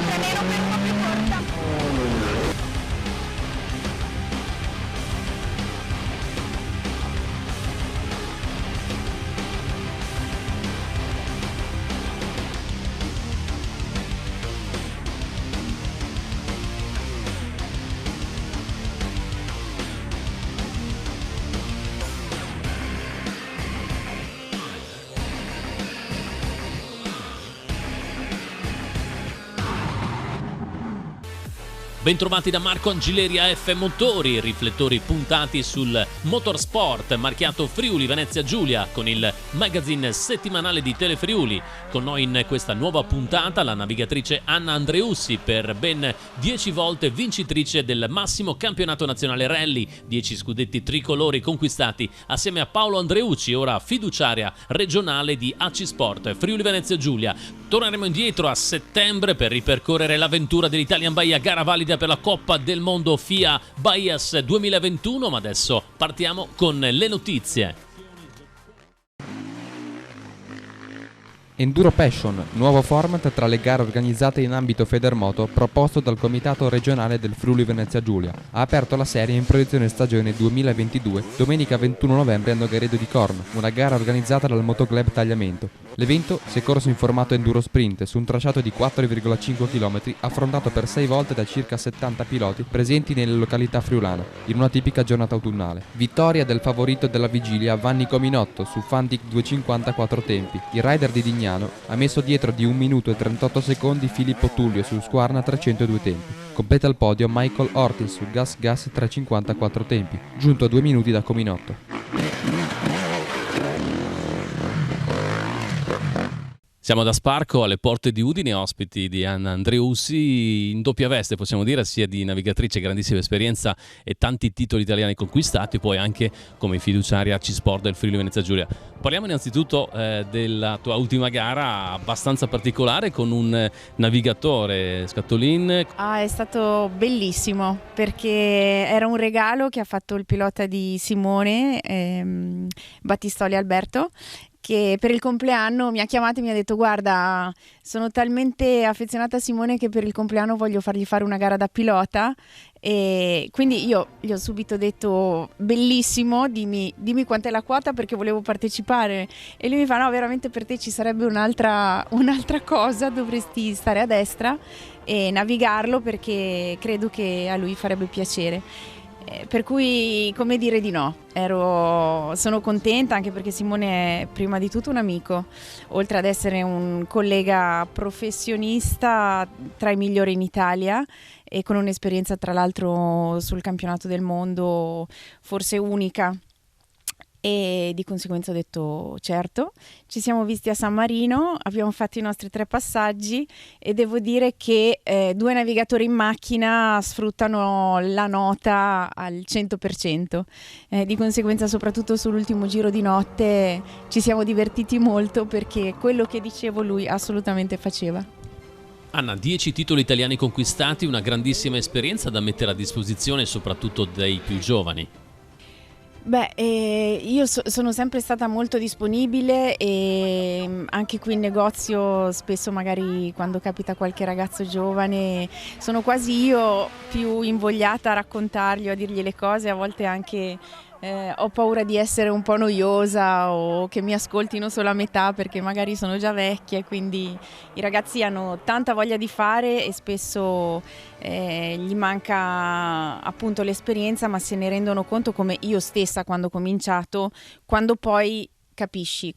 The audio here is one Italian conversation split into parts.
pianino che è un po' più corta. Bentrovati da Marco Angileri a F Motori, riflettori puntati sul motorsport, marchiato Friuli Venezia Giulia con il magazine settimanale di Telefriuli. Con noi in questa nuova puntata la navigatrice Anna Andreussi, per ben 10 volte vincitrice del massimo campionato nazionale rally, 10 scudetti tricolori conquistati assieme a Paolo Andreucci, ora fiduciaria regionale di AC Sport Friuli Venezia Giulia. Torneremo indietro a settembre per ripercorrere l'avventura dell'Italian Bahia, gara valida per la Coppa del Mondo FIA Bahias 2021, ma adesso partiamo con le notizie. Enduro Passion, nuovo format tra le gare organizzate in ambito Federmoto proposto dal Comitato regionale del Friuli Venezia Giulia. Ha aperto la serie in proiezione stagione 2022, domenica 21 novembre a Nogheredo di Corn, una gara organizzata dal Motoclub Tagliamento. L'evento si è corso in formato enduro sprint su un tracciato di 4,5 km affrontato per 6 volte da circa 70 piloti presenti nelle località friulane, in una tipica giornata autunnale. Vittoria del favorito della vigilia Vanni Cominotto su Fantic 250 4 tempi. Il rider di Dignano ha messo dietro di 1 minuto e 38 secondi Filippo Tullio su Squarna 302 tempi. Completa il podio Michael Ortiz su Gas 350 4 tempi, giunto a 2 minuti da Cominotto. Siamo da Sparco alle porte di Udine, ospiti di Anna Andreussi in doppia veste, possiamo dire, sia di navigatrice, grandissima esperienza e tanti titoli italiani conquistati, poi anche come fiduciaria AC Sport del Friuli Venezia Giulia. Parliamo innanzitutto della tua ultima gara abbastanza particolare con un navigatore Scattolin. È stato bellissimo perché era un regalo che ha fatto il pilota di Simone, Battistoli Alberto, che per il compleanno mi ha chiamato e mi ha detto: guarda, sono talmente affezionata a Simone che per il compleanno voglio fargli fare una gara da pilota. E quindi io gli ho subito detto: bellissimo, dimmi quant'è la quota perché volevo partecipare. E lui mi fa: no, veramente per te ci sarebbe un'altra cosa, dovresti stare a destra e navigarlo perché credo che a lui farebbe piacere. Per cui, come dire di no, sono contenta anche perché Simone è prima di tutto un amico, oltre ad essere un collega professionista tra i migliori in Italia e con un'esperienza tra l'altro sul campionato del mondo forse unica. E di conseguenza ho detto certo. Ci siamo visti a San Marino, abbiamo fatto i nostri 3 passaggi e devo dire che 2 navigatori in macchina sfruttano la nota al 100%. Di conseguenza, soprattutto sull'ultimo giro di notte, ci siamo divertiti molto perché quello che dicevo lui assolutamente faceva. Anna, 10 titoli italiani conquistati, una grandissima esperienza da mettere a disposizione soprattutto dei più giovani. Io sono sempre stata molto disponibile e anche qui in negozio spesso magari quando capita qualche ragazzo giovane sono quasi io più invogliata a raccontargli o a dirgli le cose, a volte anche ho paura di essere un po' noiosa o che mi ascoltino solo a metà perché magari sono già vecchie, quindi i ragazzi hanno tanta voglia di fare e spesso gli manca appunto l'esperienza, ma se ne rendono conto come io stessa quando ho cominciato, quando poi capisci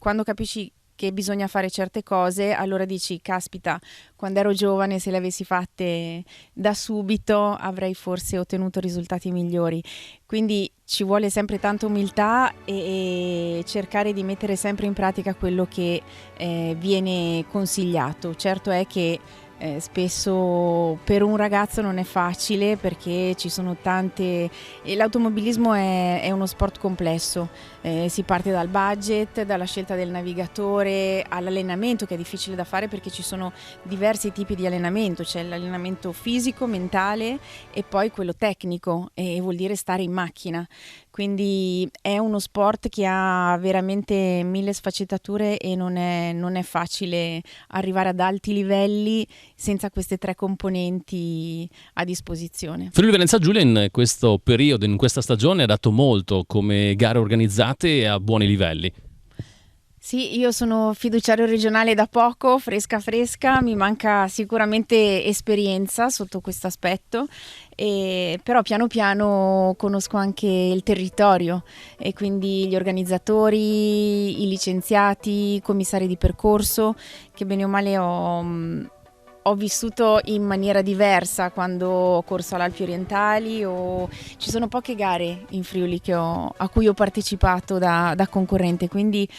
che bisogna fare certe cose, allora dici caspita, quando ero giovane se le avessi fatte da subito avrei forse ottenuto risultati migliori. Quindi ci vuole sempre tanta umiltà e cercare di mettere sempre in pratica quello che viene consigliato. Certo è che spesso per un ragazzo non è facile perché ci sono tante e l'automobilismo è uno sport complesso, si parte dal budget, dalla scelta del navigatore all'allenamento che è difficile da fare perché ci sono diversi tipi di allenamento, c'è l'allenamento fisico, mentale e poi quello tecnico e vuol dire stare in macchina, quindi è uno sport che ha veramente 1000 sfaccettature e non è facile arrivare ad alti livelli senza queste 3 componenti a disposizione. Friuli Venezia Giulia in questo periodo, in questa stagione, ha dato molto come gare organizzate e a buoni livelli. Sì, io sono fiduciario regionale da poco, fresca, mi manca sicuramente esperienza sotto questo aspetto, però piano piano conosco anche il territorio e quindi gli organizzatori, i licenziati, i commissari di percorso, che bene o male ho vissuto in maniera diversa quando ho corso all'Alpi Orientali, ci sono poche gare in Friuli a cui ho partecipato da concorrente, quindi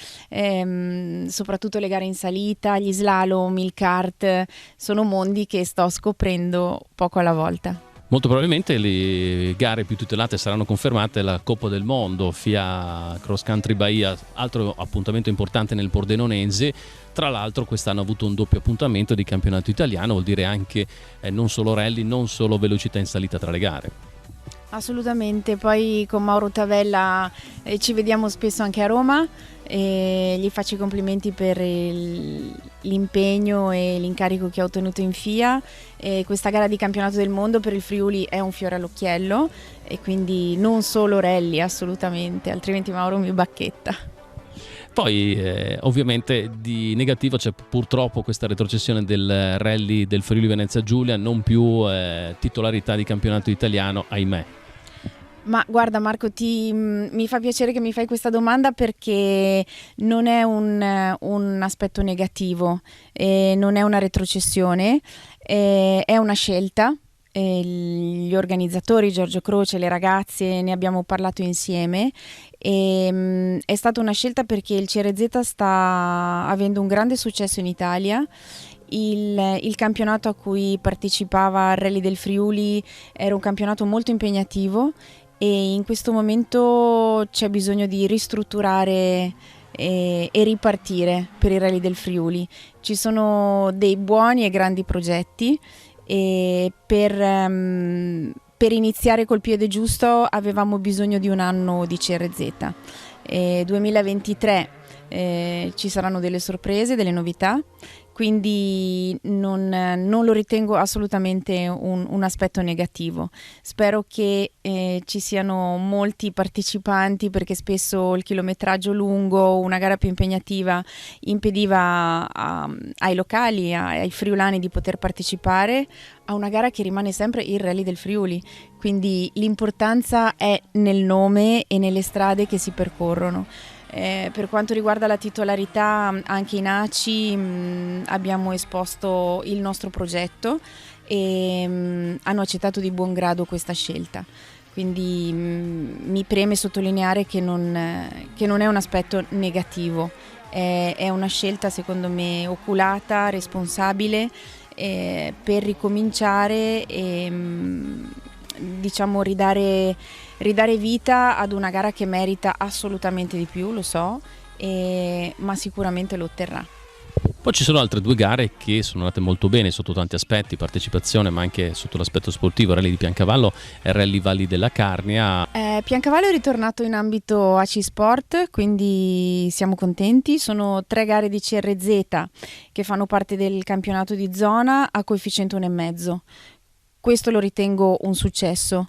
soprattutto le gare in salita, gli slalom, il kart, sono mondi che sto scoprendo poco alla volta. Molto probabilmente le gare più tutelate saranno confermate la Coppa del Mondo, FIA Cross Country Bahia, altro appuntamento importante nel Pordenonense. Tra l'altro quest'anno ha avuto un doppio appuntamento di campionato italiano, vuol dire anche non solo rally, non solo velocità in salita tra le gare. Assolutamente, poi con Mauro Tavella ci vediamo spesso anche a Roma e gli faccio i complimenti per l'impegno e l'incarico che ha ottenuto in FIA. Questa gara di campionato del mondo per il Friuli è un fiore all'occhiello e quindi non solo rally, assolutamente, altrimenti Mauro mi bacchetta. Poi ovviamente di negativo c'è purtroppo questa retrocessione del rally del Friuli Venezia Giulia, non più titolarità di campionato italiano, ahimè. Ma guarda Marco, mi fa piacere che mi fai questa domanda perché non è un aspetto negativo, non è una retrocessione, è una scelta. Gli organizzatori, Giorgio Croce, le ragazze, ne abbiamo parlato insieme e è stata una scelta perché il CRZ sta avendo un grande successo in Italia. Il campionato a cui partecipava il Rally del Friuli era un campionato molto impegnativo e in questo momento c'è bisogno di ristrutturare e ripartire per il Rally del Friuli. Ci sono dei buoni e grandi progetti e per iniziare col piede giusto avevamo bisogno di un anno di CRZ. 2023 ci saranno delle sorprese, delle novità, quindi non lo ritengo assolutamente un aspetto negativo. Spero che ci siano molti partecipanti perché spesso il chilometraggio lungo, una gara più impegnativa impediva ai locali, ai friulani di poter partecipare a una gara che rimane sempre il Rally del Friuli, quindi l'importanza è nel nome e nelle strade che si percorrono. Per quanto riguarda la titolarità, anche in ACI abbiamo esposto il nostro progetto e hanno accettato di buon grado questa scelta. Quindi mi preme sottolineare che non è un aspetto negativo, è una scelta secondo me oculata, responsabile per ricominciare e diciamo ridare vita ad una gara che merita assolutamente di più, lo so, ma sicuramente lo otterrà. Poi ci sono altre 2 gare che sono andate molto bene sotto tanti aspetti, partecipazione ma anche sotto l'aspetto sportivo, Rally di Piancavallo e Rally Valli della Carnia. Piancavallo è ritornato in ambito ACI Sport, quindi siamo contenti. Sono 3 gare di CRZ che fanno parte del campionato di zona a coefficiente 1,5. Questo lo ritengo un successo.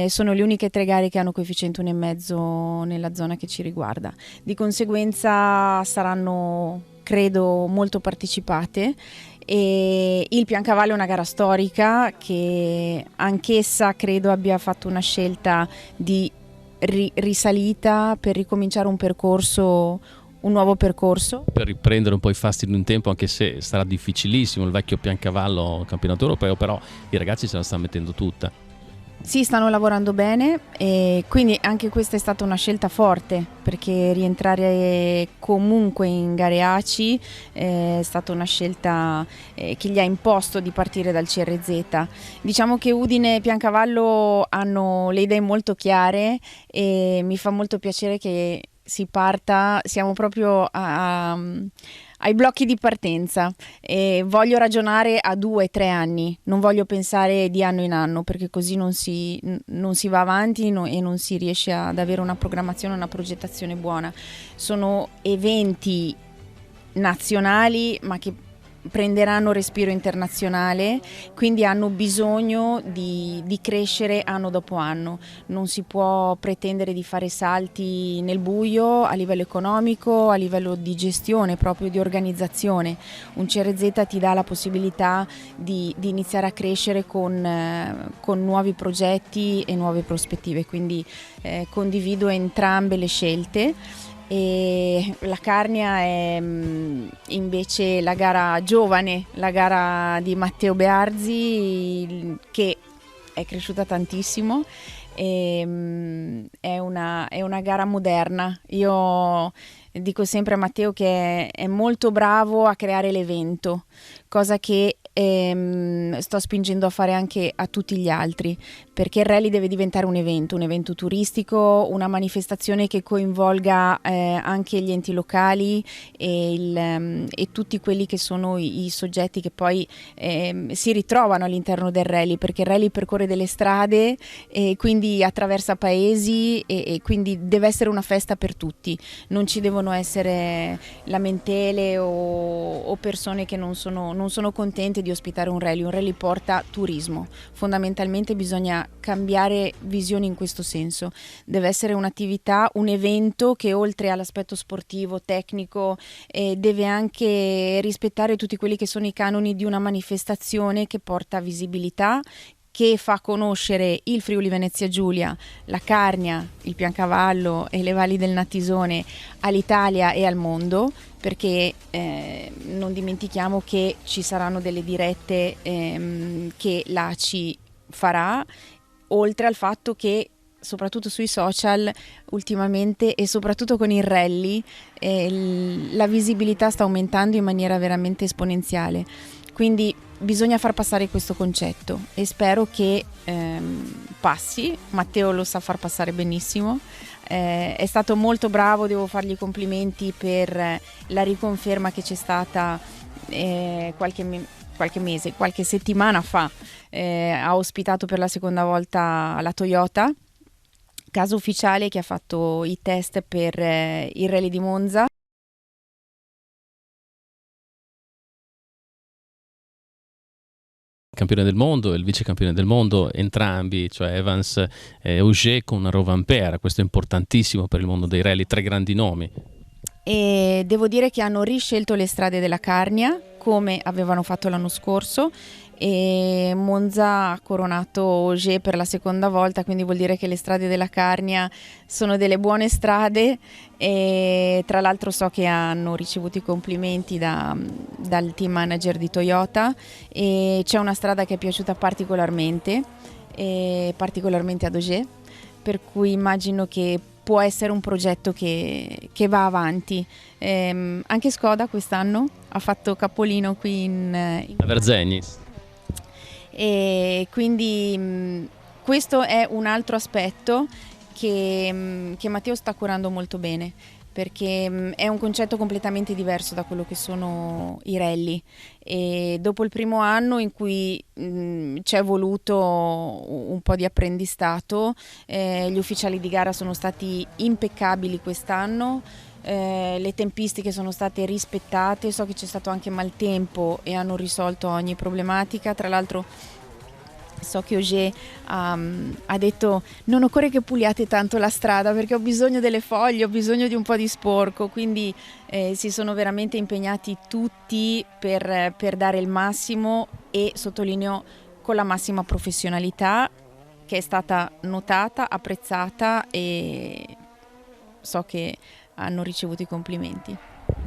Sono le uniche 3 gare che hanno coefficiente 1,5 nella zona che ci riguarda. Di conseguenza saranno, credo, molto partecipate. E il Piancavallo è una gara storica che anch'essa credo abbia fatto una scelta di risalita per ricominciare un nuovo percorso. Per riprendere un po' i fasti di un tempo, anche se sarà difficilissimo, il vecchio Piancavallo campionato europeo, però i ragazzi se la stanno mettendo tutta. Sì, stanno lavorando bene e quindi anche questa è stata una scelta forte perché rientrare comunque in gare ACI è stata una scelta che gli ha imposto di partire dal CRZ. Diciamo che Udine e Piancavallo hanno le idee molto chiare e mi fa molto piacere che si parta, siamo proprio a ai blocchi di partenza e voglio ragionare a 2-3 anni, non voglio pensare di anno in anno perché così non si va avanti e non si riesce ad avere una programmazione, una progettazione buona. Sono eventi nazionali ma che prenderanno respiro internazionale, quindi hanno bisogno di crescere anno dopo anno. Non si può pretendere di fare salti nel buio a livello economico, a livello di gestione, proprio di organizzazione. Un CRZ ti dà la possibilità di iniziare a crescere con nuovi progetti e nuove prospettive, quindi condivido entrambe le scelte. E la Carnia è invece la gara giovane, la gara di Matteo Bearzi, che è cresciuta tantissimo. È una gara moderna. Io dico sempre a Matteo che è molto bravo a creare l'evento, cosa che sto spingendo a fare anche a tutti gli altri, perché il rally deve diventare un evento turistico, una manifestazione che coinvolga anche gli enti locali e tutti quelli che sono i soggetti che poi si ritrovano all'interno del rally, perché il rally percorre delle strade e quindi attraversa paesi e quindi deve essere una festa per tutti, non ci devono essere lamentele o persone che non sono contente di ospitare un rally porta turismo, fondamentalmente bisogna cambiare visioni in questo senso, deve essere un'attività, un evento che oltre all'aspetto sportivo, tecnico, deve anche rispettare tutti quelli che sono i canoni di una manifestazione che porta visibilità, che fa conoscere il Friuli Venezia Giulia, la Carnia, il Piancavallo e le valli del Natisone all'Italia e al mondo, perché non dimentichiamo che ci saranno delle dirette che l'ACI farà, oltre al fatto che soprattutto sui social ultimamente e soprattutto con il rally la visibilità sta aumentando in maniera veramente esponenziale. Quindi bisogna far passare questo concetto e spero che passi. Matteo lo sa far passare benissimo, è stato molto bravo, devo fargli i complimenti per la riconferma che c'è stata qualche settimana fa. Ha ospitato per la seconda volta la Toyota, casa ufficiale che ha fatto i test per il Rally di Monza. Campione del mondo e il vice campione del mondo, entrambi, cioè Evans e Ogier con Rovanpera. Questo è importantissimo per il mondo dei rally, 3 grandi nomi. E devo dire che hanno riscelto le strade della Carnia come avevano fatto l'anno scorso, e Monza ha coronato Ogier per la seconda volta, quindi vuol dire che le strade della Carnia sono delle buone strade, e tra l'altro so che hanno ricevuto i complimenti dal team manager di Toyota, e c'è una strada che è piaciuta particolarmente ad Ogier, per cui immagino che può essere un progetto che va avanti. Anche Skoda quest'anno ha fatto capolino qui in Verzenis. E quindi questo è un altro aspetto che Matteo sta curando molto bene, perché è un concetto completamente diverso da quello che sono i rally, e dopo il primo anno in cui c'è voluto un po' di apprendistato, gli ufficiali di gara sono stati impeccabili quest'anno, le tempistiche sono state rispettate, so che c'è stato anche maltempo e hanno risolto ogni problematica. Tra l'altro so che Ogier ha detto: non occorre che puliate tanto la strada perché ho bisogno delle foglie, ho bisogno di un po' di sporco, quindi si sono veramente impegnati tutti per dare il massimo, e sottolineo con la massima professionalità, che è stata notata, apprezzata, e so che hanno ricevuto i complimenti.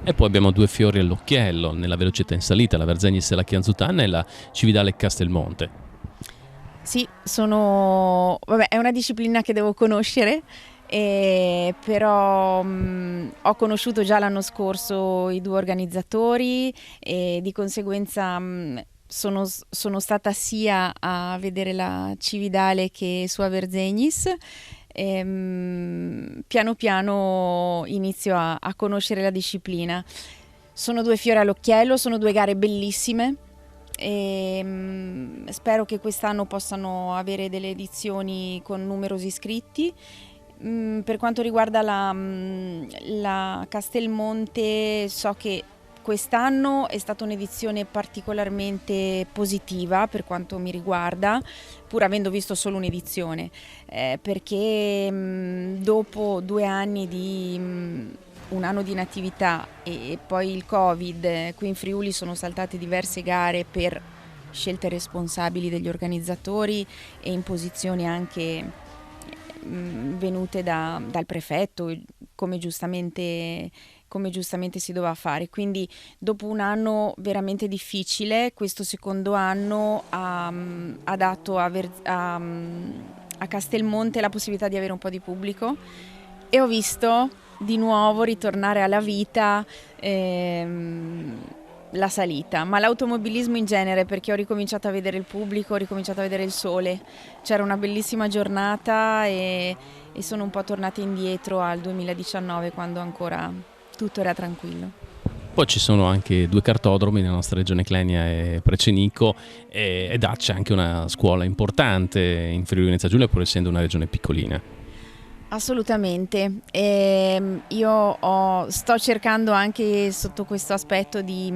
E poi abbiamo 2 fiori all'occhiello nella velocità in salita, la Verzenis e la Chianzutanna, e la Cividale Castelmonte. Sì, è una disciplina che devo conoscere, però ho conosciuto già l'anno scorso i 2 organizzatori, e di conseguenza sono stata sia a vedere la Cividale che su a Verzenis. Piano piano inizio a conoscere la disciplina. Sono 2 fiori all'occhiello, sono 2 gare bellissime e spero che quest'anno possano avere delle edizioni con numerosi iscritti. Per quanto riguarda la Castelmonte, so che quest'anno è stata un'edizione particolarmente positiva per quanto mi riguarda, pur avendo visto solo un'edizione, perché dopo 2 anni di un anno di inattività e poi il Covid, qui in Friuli sono saltate diverse gare per scelte responsabili degli organizzatori e imposizioni anche venute dal prefetto, come giustamente si doveva fare. Quindi dopo un anno veramente difficile, questo secondo anno ha dato a Castelmonte la possibilità di avere un po' di pubblico e ho visto di nuovo ritornare alla vita la salita, ma l'automobilismo in genere, perché ho ricominciato a vedere il pubblico, ho ricominciato a vedere il sole, c'era una bellissima giornata e sono un po' tornata indietro al 2019 quando ancora tutto era tranquillo. Poi ci sono anche 2 cartodromi nella nostra regione, Clenia e Precenico, ed c'è anche una scuola importante in Friuli Venezia Giulia, pur essendo una regione piccolina. Assolutamente, io sto cercando anche sotto questo aspetto di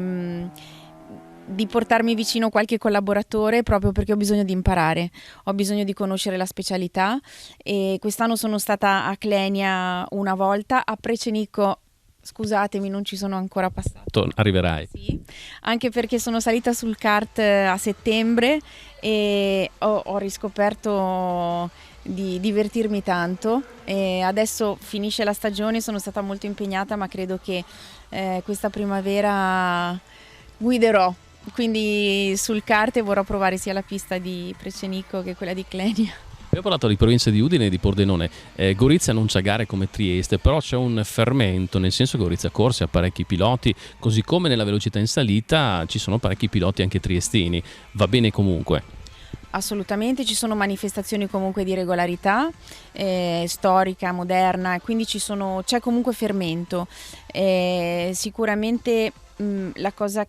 portarmi vicino qualche collaboratore, proprio perché ho bisogno di imparare, ho bisogno di conoscere la specialità e quest'anno sono stata a Clenia una volta, a Precenico, scusatemi, non ci sono ancora passato. Arriverai. Sì, anche perché sono salita sul kart a settembre e ho riscoperto di divertirmi tanto e adesso finisce la stagione, sono stata molto impegnata, ma credo che questa primavera guiderò, quindi sul kart, e vorrò provare sia la pista di Precenico che quella di Clenia. Abbiamo parlato di provincia di Udine e di Pordenone. Gorizia non c'ha gare come Trieste, però c'è un fermento, nel senso che Gorizia Corse ha parecchi piloti, così come nella velocità in salita ci sono parecchi piloti anche triestini. Va bene comunque? Assolutamente, ci sono manifestazioni comunque di regolarità storica, moderna, e quindi c'è comunque fermento. Sicuramente la cosa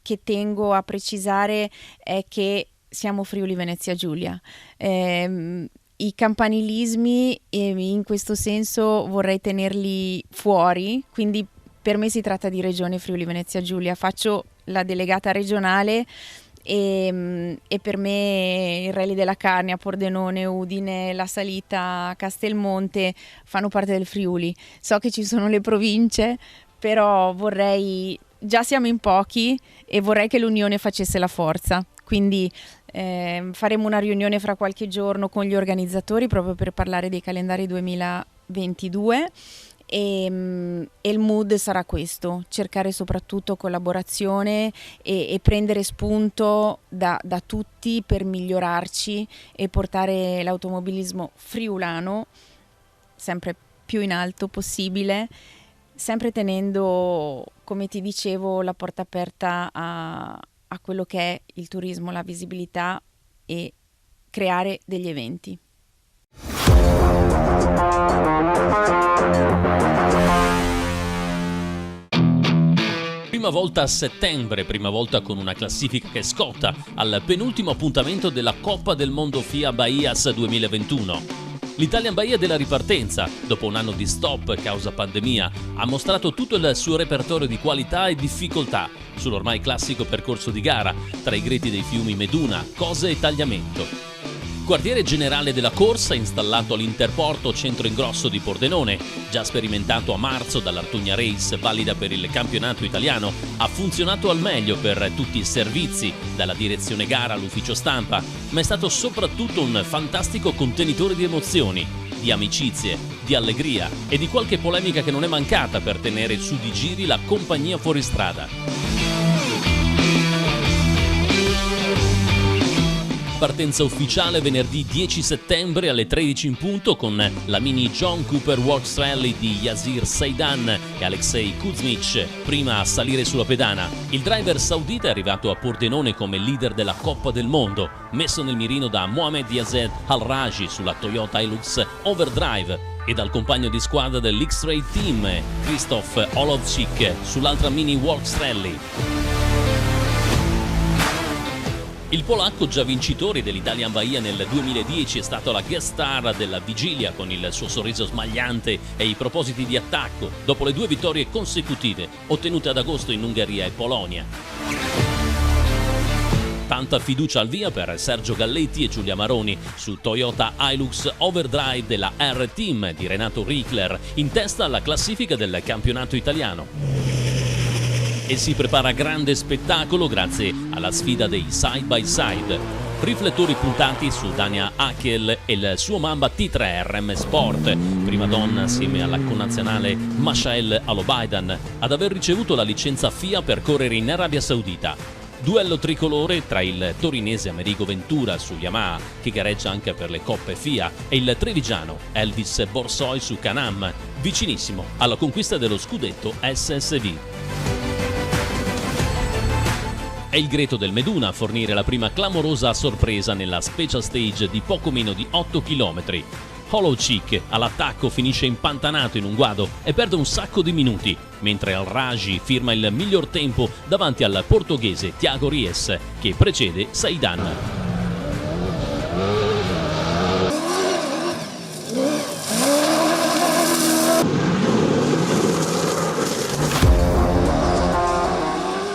che tengo a precisare è che siamo Friuli Venezia Giulia. I campanilismi in questo senso vorrei tenerli fuori, quindi per me si tratta di regione Friuli Venezia Giulia. Faccio la delegata regionale e per me il Rally della Carnia, a Pordenone, Udine, la salita a Castelmonte fanno parte del Friuli. So che ci sono le province, però già siamo in pochi e vorrei che l'unione facesse la forza. Quindi faremo una riunione fra qualche giorno con gli organizzatori proprio per parlare dei calendari 2022 e il mood sarà questo: cercare soprattutto collaborazione e prendere spunto da tutti per migliorarci e portare l'automobilismo friulano sempre più in alto possibile, sempre tenendo, come ti dicevo, la porta aperta a quello che è il turismo, la visibilità e creare degli eventi. Prima volta a settembre, prima volta con una classifica che scotta al penultimo appuntamento della Coppa del Mondo FIA Bahias 2021. L'Italian Bahia della ripartenza, dopo un anno di stop causa pandemia, ha mostrato tutto il suo repertorio di qualità e difficoltà sull'ormai classico percorso di gara tra i greti dei fiumi Meduna, Cose e Tagliamento. Quartiere generale della corsa, installato all'Interporto Centro Ingrosso di Pordenone, già sperimentato a marzo dall'Artugna Race, valida per il campionato italiano, ha funzionato al meglio per tutti i servizi, dalla direzione gara all'ufficio stampa, ma è stato soprattutto un fantastico contenitore di emozioni, di amicizie, di allegria e di qualche polemica che non è mancata per tenere su di giri la compagnia fuoristrada. Partenza ufficiale venerdì 10 settembre alle 13 in punto con la mini John Cooper Works Rally di Yazir Seidan e Alexei Kuzmich, prima a salire sulla pedana. Il driver saudita è arrivato a Pordenone come leader della Coppa del Mondo, messo nel mirino da Mohamed Yazed Al-Raji sulla Toyota Hilux Overdrive. e dal compagno di squadra dell'X-Ray Team, Krzysztof Olowczyk, sull'altra mini Works Rally. Il polacco, già vincitore dell'Italian Bahia nel 2010, è stato la guest star della vigilia con il suo sorriso smagliante e i propositi di attacco dopo le 2 vittorie consecutive ottenute ad agosto in Ungheria e Polonia. Tanta fiducia al via per Sergio Galletti e Giulia Maroni sul Toyota Hilux Overdrive della R-Team di Renato Rickler, in testa alla classifica del campionato italiano. E si prepara grande spettacolo grazie alla sfida dei side by side. Riflettori puntati su Dania Hakel e il suo Mamba T3 RM Sport, prima donna assieme alla connazionale Mashael Alobaidan ad aver ricevuto la licenza FIA per correre in Arabia Saudita. Duello tricolore tra il torinese Amerigo Ventura su Yamaha, che gareggia anche per le coppe FIA, e il trevigiano Elvis Borsoi su Can-Am, vicinissimo alla conquista dello scudetto SSV. È il greto del Meduna a fornire la prima clamorosa sorpresa nella special stage di poco meno di 8 km. Olowczyk all'attacco finisce impantanato in un guado e perde un sacco di minuti, mentre Al-Rajhi firma il miglior tempo davanti al portoghese Tiago Ries, che precede Saidan.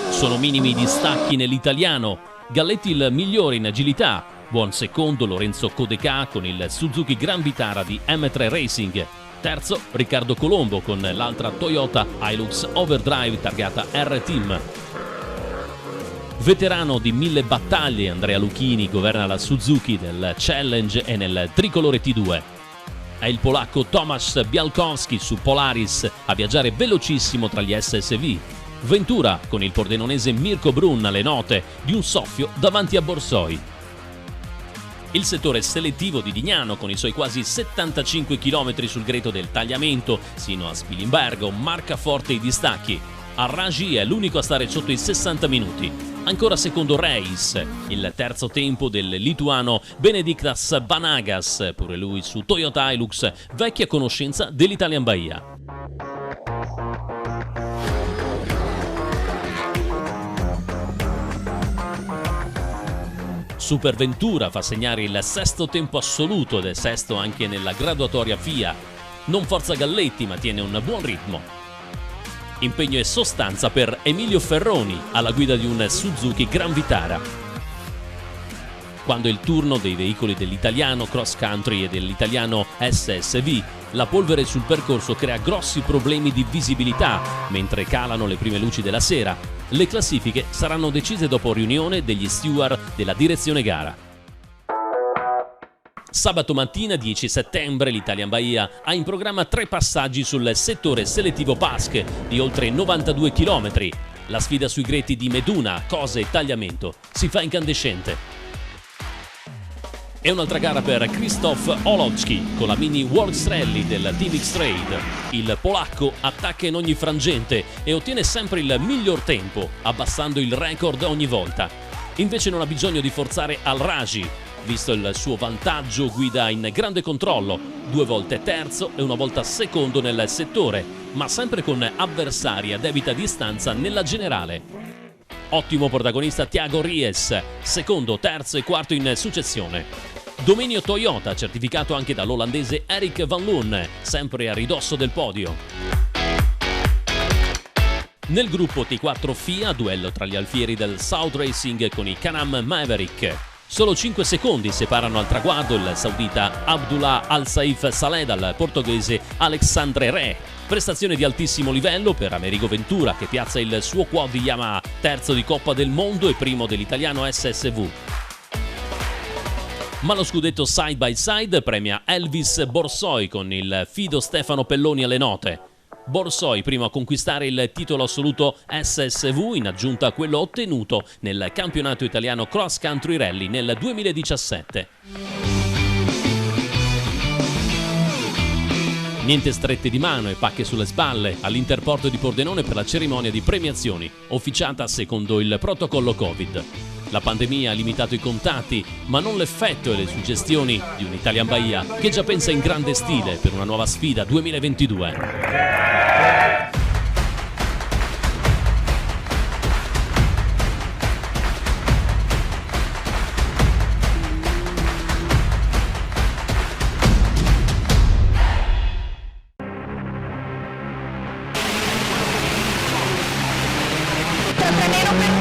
Sono minimi distacchi nell'italiano. Galletti il migliore in agilità. Buon secondo Lorenzo Codecà con il Suzuki Gran Vitara di M3 Racing. Terzo Riccardo Colombo con l'altra Toyota Hilux Overdrive targata R-Team. Veterano di 1000 battaglie, Andrea Lucchini governa la Suzuki nel Challenge e nel tricolore T2. È il polacco Tomasz Bialkowski su Polaris a viaggiare velocissimo tra gli SSV. Ventura con il pordenonese Mirko Brun alle note di un soffio davanti a Borsoi. Il settore selettivo di Dignano con i suoi quasi 75 km sul greto del tagliamento sino a Spilimbergo marca forte i distacchi. Al-Rajhi è l'unico a stare sotto i 60 minuti. Ancora secondo Reis, il terzo tempo del lituano Benediktas Vanagas, pure lui su Toyota Hilux, vecchia conoscenza dell'Italian Bahia. Super Ventura fa segnare il sesto tempo assoluto ed è sesto anche nella graduatoria FIA. Non forza Galletti ma tiene un buon ritmo. Impegno e sostanza per Emilio Ferroni alla guida di un Suzuki Gran Vitara. Quando è il turno dei veicoli dell'italiano cross country e dell'italiano SSV, la polvere sul percorso crea grossi problemi di visibilità mentre calano le prime luci della sera. Le classifiche saranno decise dopo riunione degli steward della direzione gara. Sabato mattina 10 settembre l'Italian Bahia ha in programma 3 passaggi sul settore selettivo PASC di oltre 92 km. La sfida sui greti di Meduna, Cose e Tagliamento si fa incandescente. E un'altra gara per Krzysztof Olowczyk con la mini Works Rally del Team X-Trade. Il polacco attacca in ogni frangente e ottiene sempre il miglior tempo, abbassando il record ogni volta. Invece non ha bisogno di forzare Al-Rajhi. Visto il suo vantaggio, guida in grande controllo, 2 volte terzo e 1 volta secondo nel settore, ma sempre con avversari a debita distanza nella generale. Ottimo protagonista Tiago Ries, secondo, terzo e quarto in successione. Dominio Toyota, certificato anche dall'olandese Erik van Loon, sempre a ridosso del podio. Nel gruppo T4 FIA, duello tra gli alfieri del South Racing con i Can-Am Maverick. Solo 5 secondi separano al traguardo il saudita Abdullah Al-Saif Saleh dal portoghese Alexandre Re. Prestazione di altissimo livello per Amerigo Ventura, che piazza il suo quad di Yamaha, terzo di Coppa del Mondo e primo dell'italiano SSV. Ma lo scudetto side by side premia Elvis Borsoi con il fido Stefano Pelloni alle note. Borsoi primo a conquistare il titolo assoluto SSV in aggiunta a quello ottenuto nel campionato italiano Cross Country Rally nel 2017. Niente strette di mano e pacche sulle spalle all'Interporto di Pordenone per la cerimonia di premiazioni, officiata secondo il protocollo Covid. La pandemia ha limitato i contatti, ma non l'effetto e le suggestioni di un Italian Bahia che già pensa in grande stile per una nuova sfida 2022. Nero per